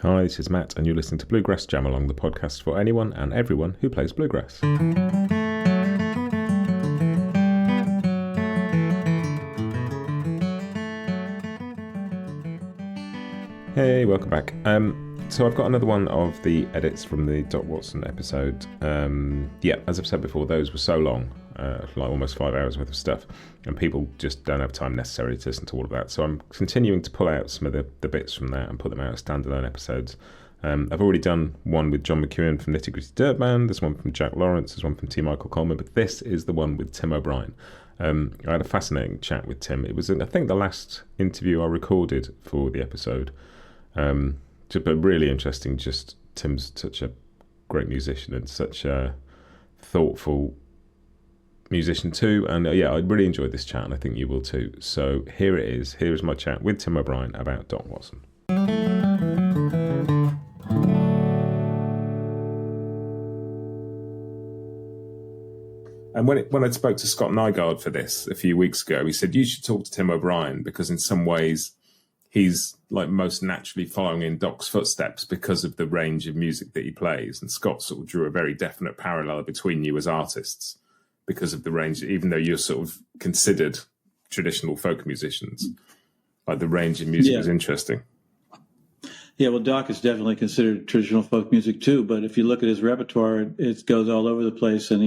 Hi, this is Matt, and you're listening to Bluegrass Jam Along, the podcast for anyone and everyone who plays bluegrass. Hey, welcome back. So I've got another one of the edits from the Doc Watson episode. As I've said before, those were so long, like almost 5 hours worth of stuff, and people just don't have time necessarily to listen to all of that. So I'm continuing to pull out some of the bits from that and put them out as standalone episodes. I've already done one with John McEwen from Nitty Gritty Dirt Band, there's one from Jack Lawrence, there's one from T. Michael Coleman, but this is the one with Tim O'Brien. I had a fascinating chat with Tim. It was, I think, the last interview I recorded for the episode. But really interesting. Just Tim's such a great musician and such a thoughtful musician too. And I really enjoyed this chat, and I think you will too. So here it is. Here is my chat with Tim O'Brien about Doc Watson. And when I spoke to Scott Nygaard for this a few weeks ago, he said, you should talk to Tim O'Brien because in some ways he's like most naturally following in Doc's footsteps because of the range of music that he plays. And Scott sort of drew a very definite parallel between you as artists because of the range, even though you're sort of considered traditional folk musicians. Like the range of music is interesting. Yeah, well, Doc is definitely considered traditional folk music too. But if you look at his repertoire, it goes all over the place. And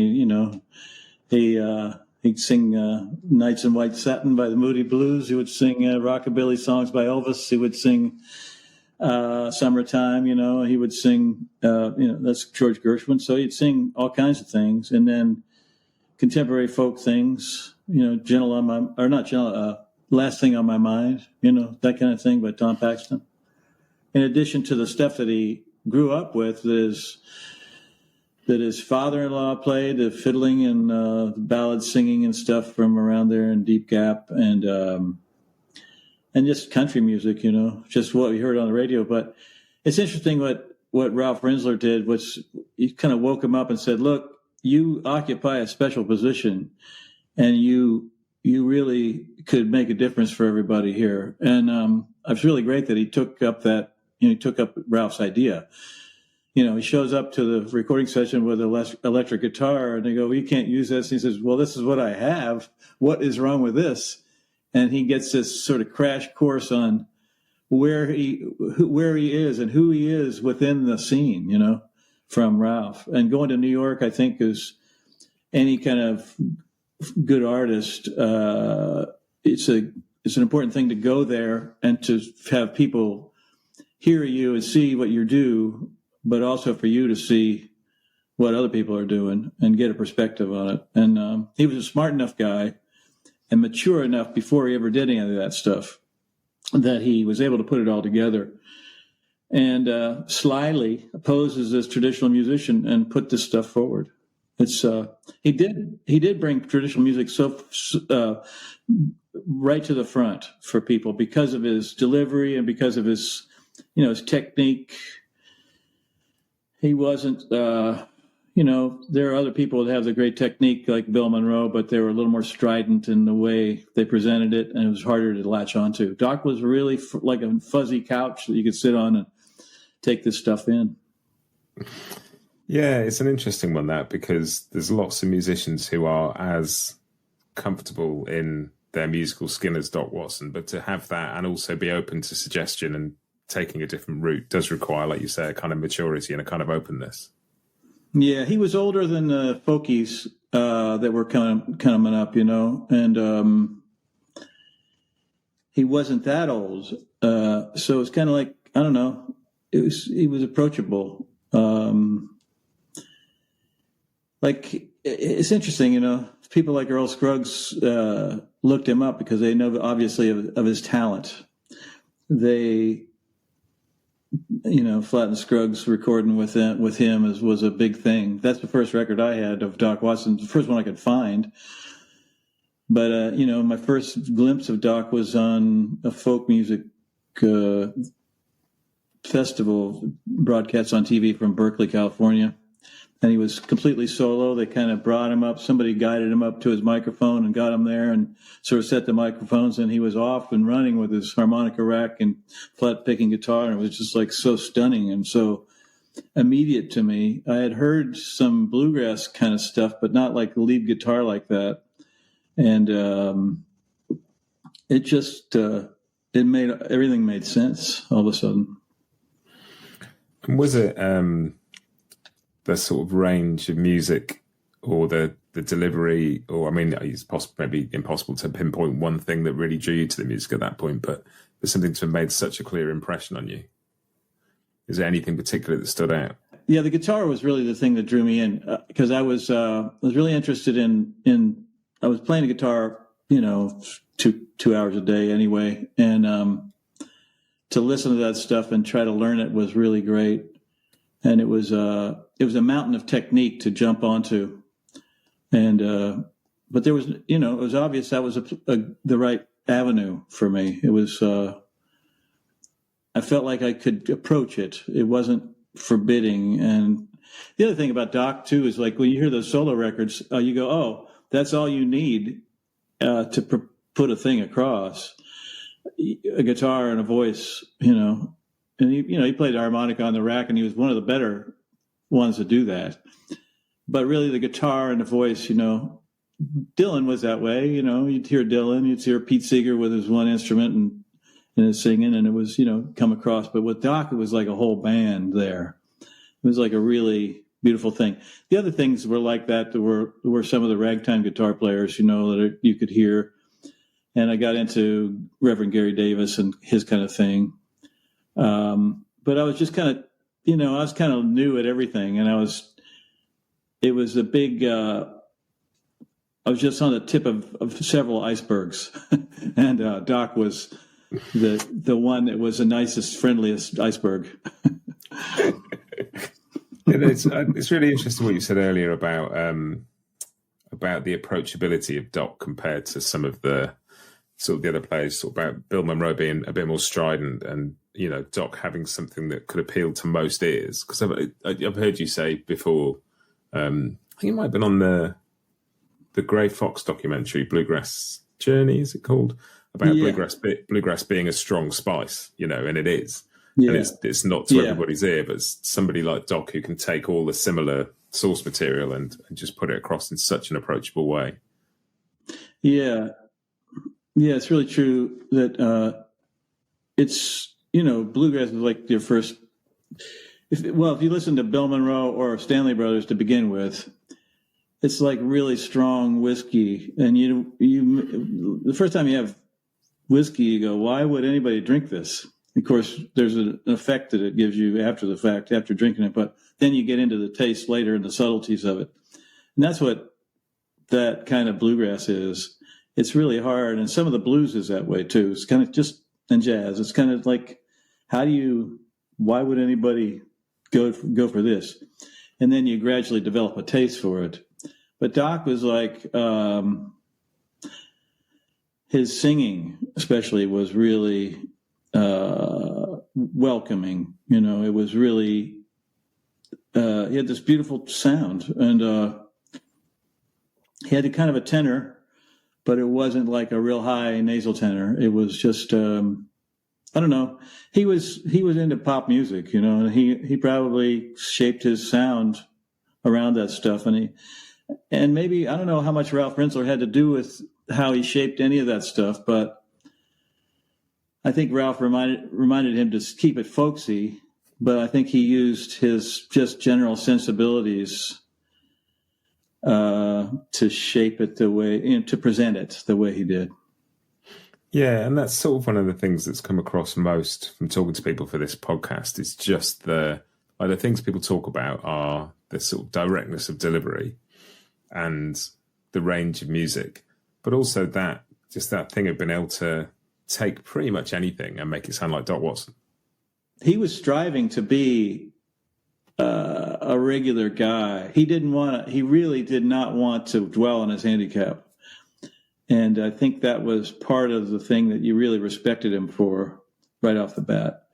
he'd sing Nights in White Satin by the Moody Blues. He would sing rockabilly songs by Elvis. He would sing Summertime, He would sing, that's George Gershwin. So he'd sing all kinds of things. And then contemporary folk things, Last Thing on My Mind, that kind of thing by Tom Paxton. In addition to the stuff that he grew up with, that his father-in-law played, the fiddling and the ballad singing and stuff from around there in Deep Gap, and just country music, just what we heard on the radio. But it's interesting what Ralph Rinsler did, was he kind of woke him up and said, look, you occupy a special position, and you really could make a difference for everybody here. And it was really great that he took up Ralph's idea. He shows up to the recording session with an electric guitar, and they go, well, you can't use this. And he says, well, this is what I have. What is wrong with this? And he gets this sort of crash course on where he is and who he is within the scene, from Ralph. And going to New York, I think, is any kind of good artist. It's an important thing to go there and to have people hear you and see what you do, but also for you to see what other people are doing and get a perspective on it. And he was a smart enough guy and mature enough before he ever did any of that stuff that he was able to put it all together and slyly poses as traditional musician and put this stuff forward. It's he did bring traditional music right to the front for people because of his delivery and because of his his technique. He wasn't, there are other people that have the great technique like Bill Monroe, but they were a little more strident in the way they presented it, and it was harder to latch onto. Doc was really like a fuzzy couch that you could sit on and take this stuff in. Yeah, it's an interesting one, that, because there's lots of musicians who are as comfortable in their musical skin as Doc Watson, but to have that and also be open to suggestion and taking a different route does require, like you say, a kind of maturity and a kind of openness. Yeah, he was older than the folkies that were coming up, and he wasn't that old. So it's kind of like, I don't know, he was approachable. It's interesting, people like Earl Scruggs looked him up because they know obviously of his talent. They, Flatt Scruggs recording with him was a big thing. That's the first record I had of Doc Watson, the first one I could find. But, my first glimpse of Doc was on a folk music festival broadcast on TV from Berkeley, California. and he was completely solo. They kind of brought him up. Somebody guided him up to his microphone and got him there and sort of set the microphones, and he was off and running with his harmonica rack and flat picking guitar, and it was just like so stunning and so immediate to me. I had heard some bluegrass kind of stuff, but not like lead guitar like that. And it just everything made sense all of a sudden. And was it the sort of range of music or the delivery, or I mean, it's maybe impossible to pinpoint one thing that really drew you to the music at that point, but there's something to have made such a clear impression on you. Is there anything particular that stood out? Yeah, the guitar was really the thing that drew me in, because I was really interested in I was playing the guitar, 2 hours a day anyway, and to listen to that stuff and try to learn it was really great. And it was a mountain of technique to jump onto, and but there was, it was obvious that was the right avenue for me. It was. I felt like I could approach it. It wasn't forbidding. And the other thing about Doc, too, is like when you hear those solo records, you go, oh, that's all you need to put a thing across. A guitar and a voice, And, he played harmonica on the rack, and he was one of the better ones to do that. But really the guitar and the voice, Dylan was that way. You'd hear Dylan, you'd hear Pete Seeger with his one instrument and his singing, and it was, come across. But with Doc, it was like a whole band there. It was like a really beautiful thing. The other things were like that. There were some of the ragtime guitar players, that you could hear. And I got into Reverend Gary Davis and his kind of thing. But I was just kind of, I was kind of new at everything. And it was a big, I was just on the tip of several icebergs. And Doc was the one that was the nicest, friendliest iceberg. It's really interesting what you said earlier about the approachability of Doc compared to some of the sort of the other players, sort of about Bill Monroe being a bit more strident and, Doc having something that could appeal to most ears. Because I've heard you say before, I think it might have been on the Grey Fox documentary, Bluegrass Journey, is it called? About bluegrass being a strong spice, and it is. Yeah. And it's not to everybody's ear, but somebody like Doc who can take all the similar source material and just put it across in such an approachable way. Yeah. Yeah, it's really true that it's, bluegrass is like your first. If you listen to Bill Monroe or Stanley Brothers to begin with, it's like really strong whiskey. And you the first time you have whiskey, you go, why would anybody drink this? Of course, there's an effect that it gives you after the fact, after drinking it, but then you get into the taste later and the subtleties of it. And that's what that kind of bluegrass is. It's really hard. And some of the blues is that way too. It's kind of just, and jazz, it's kind of like, why would anybody go for this? And then you gradually develop a taste for it. But Doc was like, his singing especially was really welcoming. It was really, he had this beautiful sound, and he had a kind of a tenor, but it wasn't like a real high nasal tenor. It was just, I don't know. He was into pop music, and he probably shaped his sound around that stuff. And maybe, I don't know how much Ralph Rinsler had to do with how he shaped any of that stuff, but I think Ralph reminded him to keep it folksy, but I think he used his just general sensibilities to shape it the way, to present it the way he did. Yeah, and that's sort of one of the things that's come across most from talking to people for this podcast. Is just the things people talk about are the sort of directness of delivery and the range of music, but also that thing of being able to take pretty much anything and make it sound like Doc Watson. He was striving to be a regular guy. He really did not want to dwell on his handicap. And I think that was part of the thing that you really respected him for right off the bat.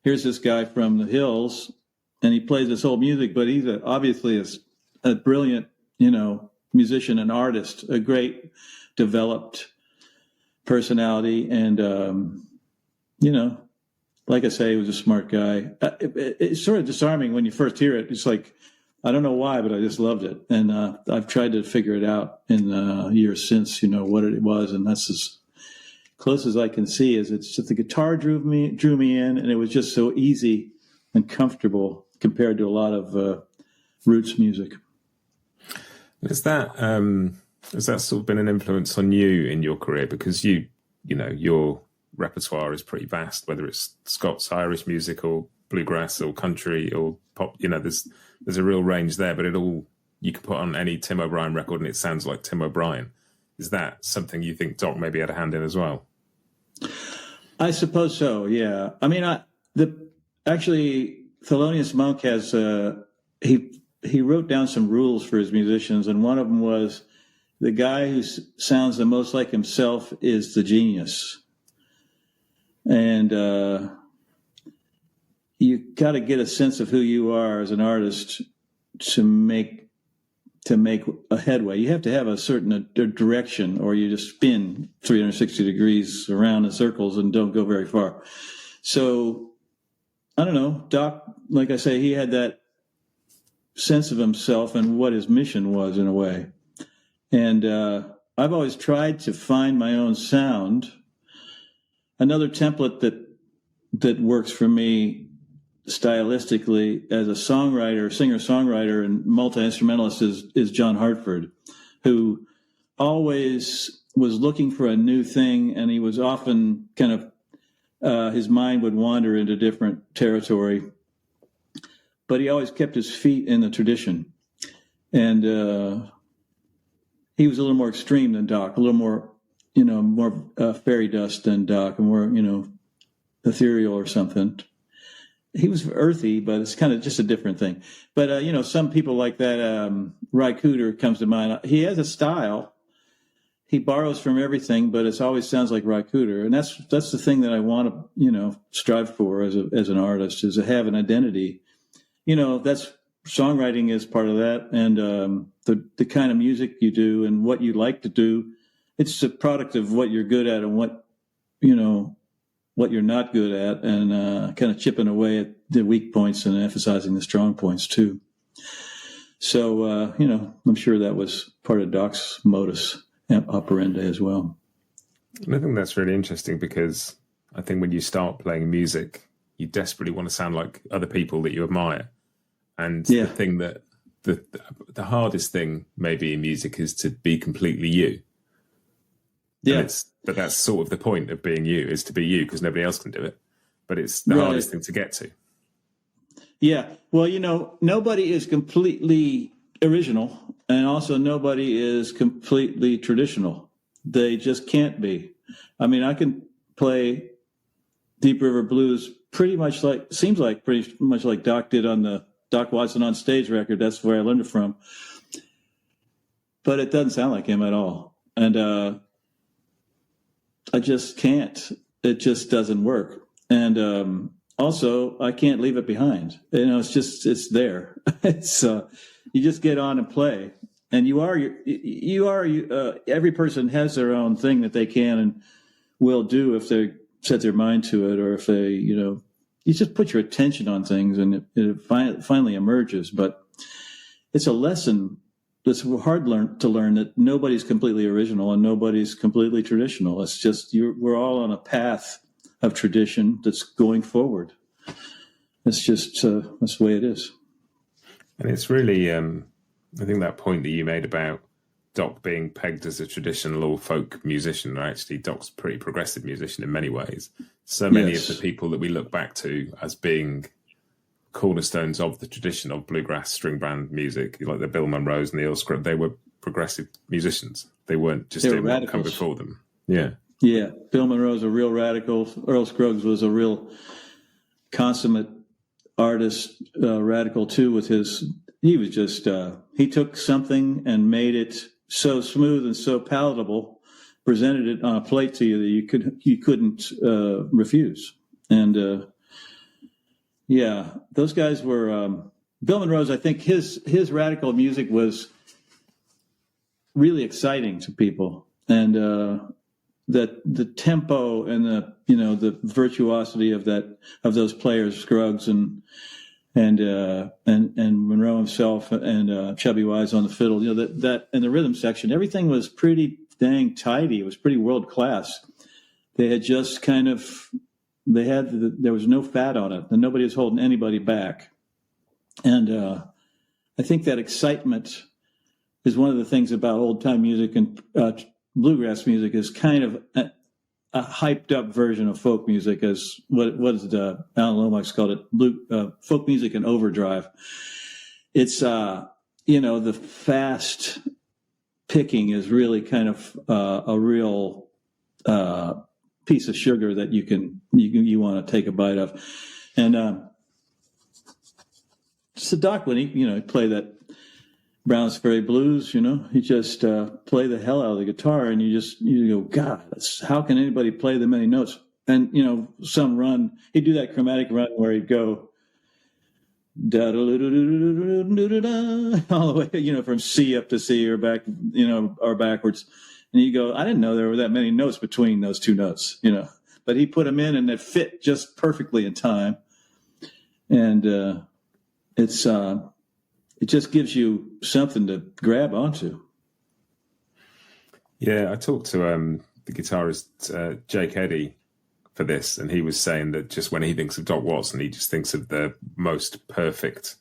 Here's this guy from the hills, and he plays this old music, but he's obviously a brilliant, musician and artist, a great developed personality. And, like I say, he was a smart guy. It's sort of disarming when you first hear it. It's like, I don't know why, but I just loved it. And I've tried to figure it out in years since, what it was. And that's as close as I can see. Is it's just the guitar drew me in, and it was just so easy and comfortable compared to a lot of roots music. Has that sort of been an influence on you in your career? Because your repertoire is pretty vast, whether it's Scots, Irish music, or bluegrass, or country, or pop. There's a real range there, but you can put on any Tim O'Brien record and it sounds like Tim O'Brien. Is that something you think Doc maybe had a hand in as well? I suppose so. Yeah. I mean, actually Thelonious Monk has he wrote down some rules for his musicians, and one of them was the guy who sounds the most like himself is the genius. And you got to get a sense of who you are as an artist to make a headway. You have to have a certain direction, or you just spin 360 degrees around in circles and don't go very far. So I don't know. Doc, like I say, he had that sense of himself and what his mission was in a way. And I've always tried to find my own sound. Another template that works for me stylistically as a songwriter, singer-songwriter, and multi-instrumentalist is John Hartford, who always was looking for a new thing, and he was often kind of, his mind would wander into different territory, but he always kept his feet in the tradition. And he was a little more extreme than Doc, a little more, more fairy dust than Doc, and more, ethereal or something. He was earthy, but it's kind of just a different thing. But, some people like that, Ry Cooder comes to mind. He has a style. He borrows from everything, but it always sounds like Ry Cooder. And that's the thing that I want to, strive for as an artist, is to have an identity. That's songwriting is part of that. And the kind of music you do and what you like to do, it's a product of what you're good at and what you're not good at, and kind of chipping away at the weak points and emphasizing the strong points too. So, I'm sure that was part of Doc's modus operandi as well. And I think that's really interesting, because I think when you start playing music, you desperately want to sound like other people that you admire. And the thing that the hardest thing maybe in music is to be completely you. Yeah. But that's sort of the point of being you, is to be you, because nobody else can do it. But it's the hardest thing to get to. Yeah. Well, nobody is completely original, and also nobody is completely traditional. They just can't be. I mean, I can play Deep River Blues pretty much like Doc did on the Doc Watson on Stage record. That's where I learned it from. But it doesn't sound like him at all. And I just can't. It just doesn't work. And also, I can't leave it behind. It's there. It's you just get on and play. And every person has their own thing that they can and will do if they set their mind to it, or if they, you just put your attention on things and it finally emerges. But it's a lesson that's hard to learn, that nobody's completely original and nobody's completely traditional. It's just we're all on a path of tradition that's going forward. It's just that's the way it is. And it's really, I think that point that you made about Doc being pegged as a traditional or folk musician, or actually Doc's a pretty progressive musician in many ways. So many of the people that we look back to as being cornerstones of the tradition of bluegrass string band music, like the Bill Monroes and the Earl Scruggs, they were progressive musicians. They weren't just doing what come before them. Yeah. Yeah. Bill Monroe's a real radical. Earl Scruggs was a real consummate artist, radical too, with he was just, he took something and made it so smooth and so palatable, presented it on a plate to you that you couldn't refuse. And Yeah, those guys were Bill Monroe's. I think his radical music was really exciting to people, and that the tempo and the virtuosity of those players, Scruggs and Monroe himself and Chubby Wise on the fiddle. That in the rhythm section, everything was pretty dang tidy. It was pretty world class. They had just kind of there was no fat on it, and nobody was holding anybody back. And I think that excitement is one of the things about old time music and bluegrass music is kind of a hyped up version of folk music, as what is Alan Lomax called it, folk music in overdrive. It's the fast picking is really kind of a real piece of sugar that you want to take a bite of. And so Doc, when he play that Browns Ferry Blues, he just play the hell out of the guitar, and you go, God, how can anybody play that many notes? And some run, he'd do that chromatic run where he'd go da da da da all the way, from C up to C or back, or backwards. And you go, I didn't know there were that many notes between those two notes, but he put them in and it fit just perfectly in time. And it just gives you something to grab onto. Yeah, I talked to the guitarist Jake Eddy for this, and he was saying that just when he thinks of Doc Watson, he just thinks of the most perfect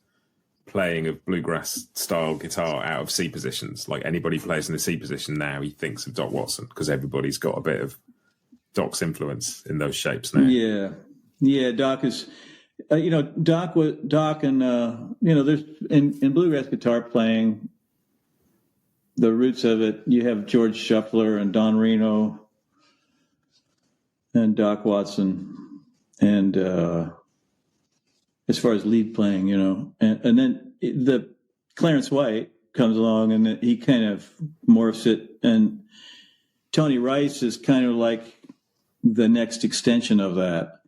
playing of bluegrass style guitar out of C positions. Like anybody plays in the C position now, he thinks of Doc Watson because everybody's got a bit of Doc's influence in those shapes now. Yeah, Doc is. Doc and there's in bluegrass guitar playing, the roots of it. You have George Shuffler and Don Reno and Doc Watson, and as far as lead playing, and then the Clarence White comes along and he kind of morphs it, and Tony Rice is kind of like the next extension of that.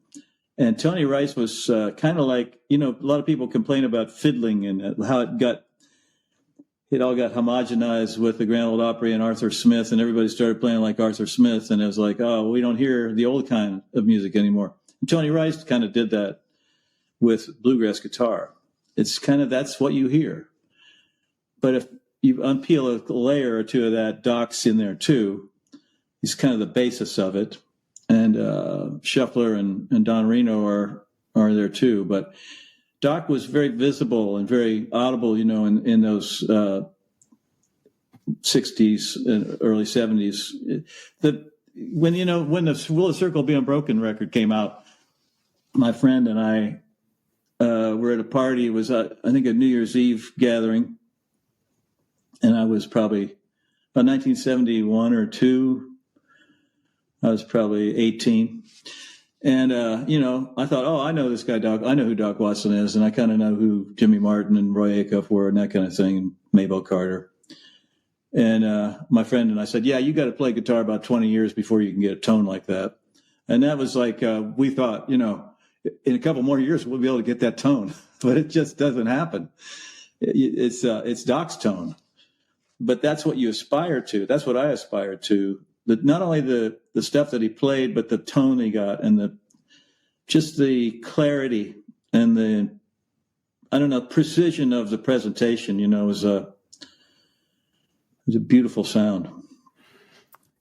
And Tony Rice was kind of like, a lot of people complain about fiddling and how it all got homogenized with the Grand Ole Opry and Arthur Smith, and everybody started playing like Arthur Smith, and it was like, oh, we don't hear the old kind of music anymore. And Tony Rice kind of did that with bluegrass guitar. It's kind of, that's what you hear. But if you unpeel a layer or two of that, Doc's in there too. He's kind of the basis of it. And Shuffler and Don Reno are there too. But Doc was very visible and very audible, in those 60s and early 70s. When the Will of Circle Be Unbroken record came out, my friend and I were at a party. It was, I think, a New Year's Eve gathering. And I was probably about 1971 or 2. I was probably 18. And, I thought, I know this guy, Doc. I know who Doc Watson is. And I kind of know who Jimmy Martin and Roy Acuff were and that kind of thing, and Mabel Carter. And my friend and I said, yeah, you got to play guitar about 20 years before you can get a tone like that. And that was like, we thought, in a couple more years, we'll be able to get that tone. But it just doesn't happen. It's Doc's tone. But that's what you aspire to. That's what I aspire to. Not only the stuff that he played, but the tone he got, and just the clarity and the precision of the presentation. Was a beautiful sound.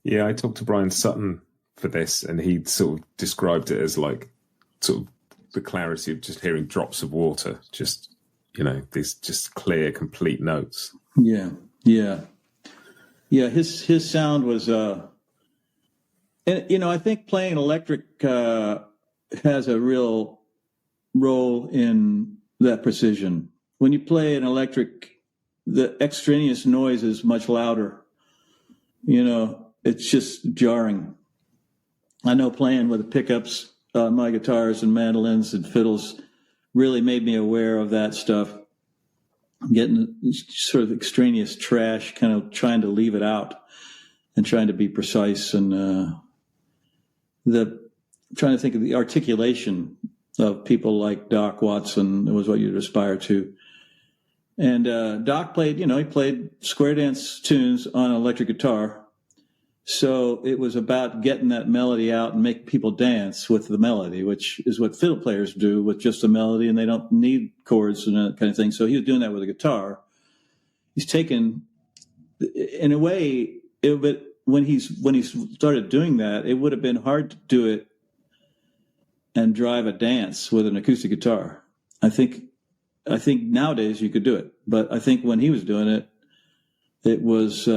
Yeah, I talked to Brian Sutton for this, and he sort of described it as like sort of the clarity of just hearing drops of water, just these just clear, complete notes. Yeah. His sound was. And, I think playing electric has a real role in that precision. When you play an electric, the extraneous noise is much louder. It's just jarring. I know playing with the pickups on my guitars and mandolins and fiddles really made me aware of that stuff. Getting sort of extraneous trash, kind of trying to leave it out and trying to be precise, and trying to think of the articulation of people like Doc Watson. It was what you'd aspire to. And Doc played, he played square dance tunes on an electric guitar. So it was about getting that melody out and make people dance with the melody, which is what fiddle players do with just a melody, and they don't need chords and that kind of thing. So he was doing that with a guitar. He's taken, in a way, but when he started doing that, it would have been hard to do it and drive a dance with an acoustic guitar. I think nowadays you could do it, but I think when he was doing it, it was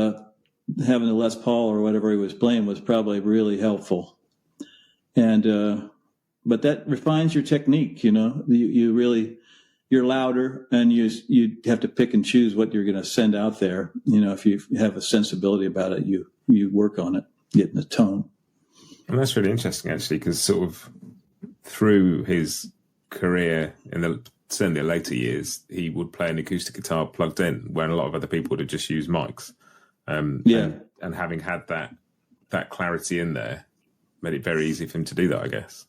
having the Les Paul or whatever he was playing was probably really helpful. And but that refines your technique. You really, you're louder, and you have to pick and choose what you're going to send out there. If you have a sensibility about it, you work on it, getting the tone. And that's really interesting, actually, because sort of through his career in certainly the later years, he would play an acoustic guitar plugged in, where a lot of other people would have just used mics. And having had that clarity in there made it very easy for him to do that, I guess.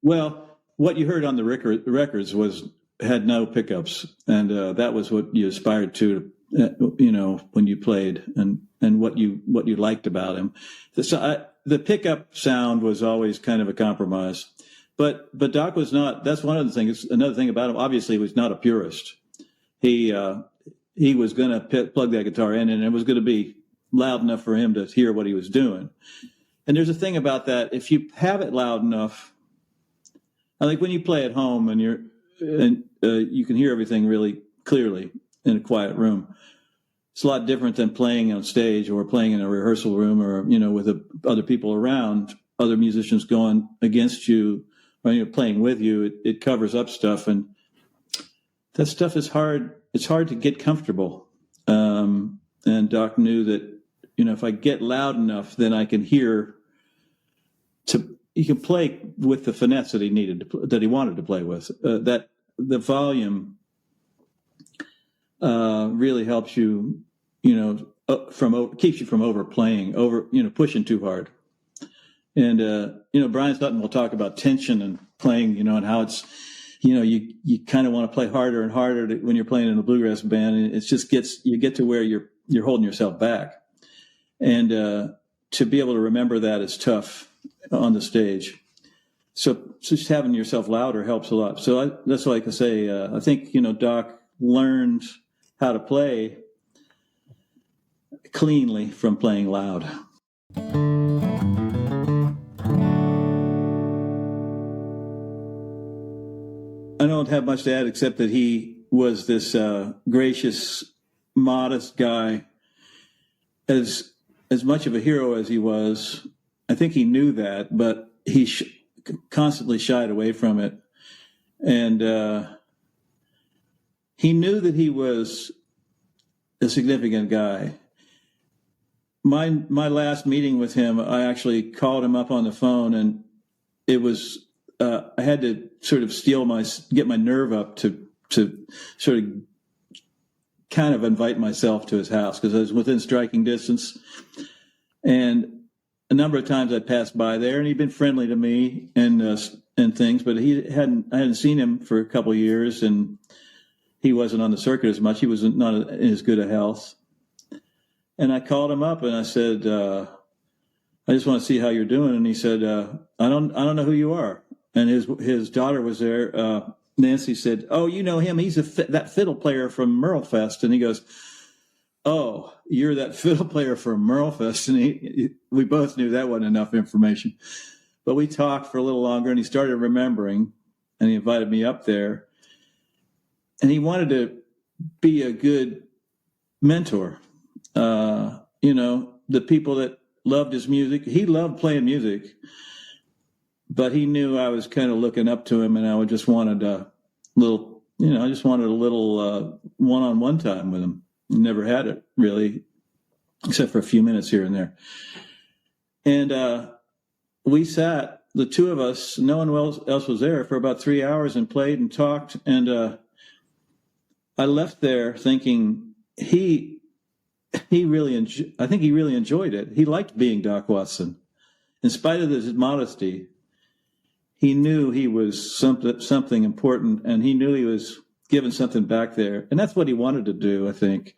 Well, what you heard on the records had no pickups, and that was what you aspired to, when you played, and what you liked about him. The pickup sound was always kind of a compromise. But Doc was not. That's one of the things. Another thing about him, obviously, he was not a purist. He was going to plug that guitar in, and it was going to be loud enough for him to hear what he was doing. And there's a thing about that. If you have it loud enough, I think when you play at home and you can hear everything really clearly in a quiet room, it's a lot different than playing on stage or playing in a rehearsal room or with other people around, other musicians going against you. When you're playing with you, it covers up stuff, and that stuff is hard. It's hard to get comfortable. And Doc knew that, if I get loud enough, then I can hear. He can play with the finesse that he wanted to play with. That the volume really helps you, keeps you from overplaying, pushing too hard. And, Brian Sutton will talk about tension and playing, and how it's, you kind of want to play harder and harder when you're playing in a bluegrass band. And it just you get to where you're holding yourself back. And to be able to remember that is tough on the stage. So just having yourself louder helps a lot. So that's what I can say. I think, Doc learned how to play cleanly from playing loud. I don't have much to add except that he was this gracious, modest guy. As much of a hero as he was, I think he knew that, but he constantly shied away from it. And he knew that he was a significant guy. My last meeting with him, I actually called him up on the phone, and it was I had to sort of get my nerve up to sort of kind of invite myself to his house, because I was within striking distance. And a number of times I passed by there, and he'd been friendly to me and things, but I hadn't seen him for a couple of years, and he wasn't on the circuit as much. He was not in as good a health. And I called him up and I said, I just want to see how you're doing. And he said, I don't know who you are. And his daughter was there. Nancy said, "Oh, you know him? He's that fiddle player from Merlefest." And he goes, "Oh, you're that fiddle player from Merlefest." And we both knew that wasn't enough information. But we talked for a little longer, and he started remembering, and he invited me up there. And he wanted to be a good mentor. The people that loved his music, he loved playing music. But he knew I was kind of looking up to him, and I just wanted a little one-on-one time with him. Never had it, really, except for a few minutes here and there. And we sat, the two of us, no one else was there, for about 3 hours and played and talked. And I left there thinking I think he really enjoyed it. He liked being Doc Watson. In spite of his modesty, he knew he was something important, and he knew he was giving something back there. And that's what he wanted to do, I think.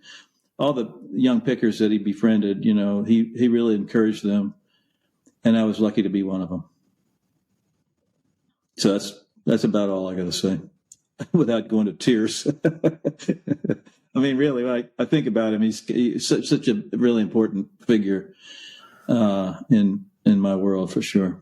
All the young pickers that he befriended, he really encouraged them. And I was lucky to be one of them. So that's about all I got to say without going to tears. I mean, really, when I think about him, he's such a really important figure in my world, for sure.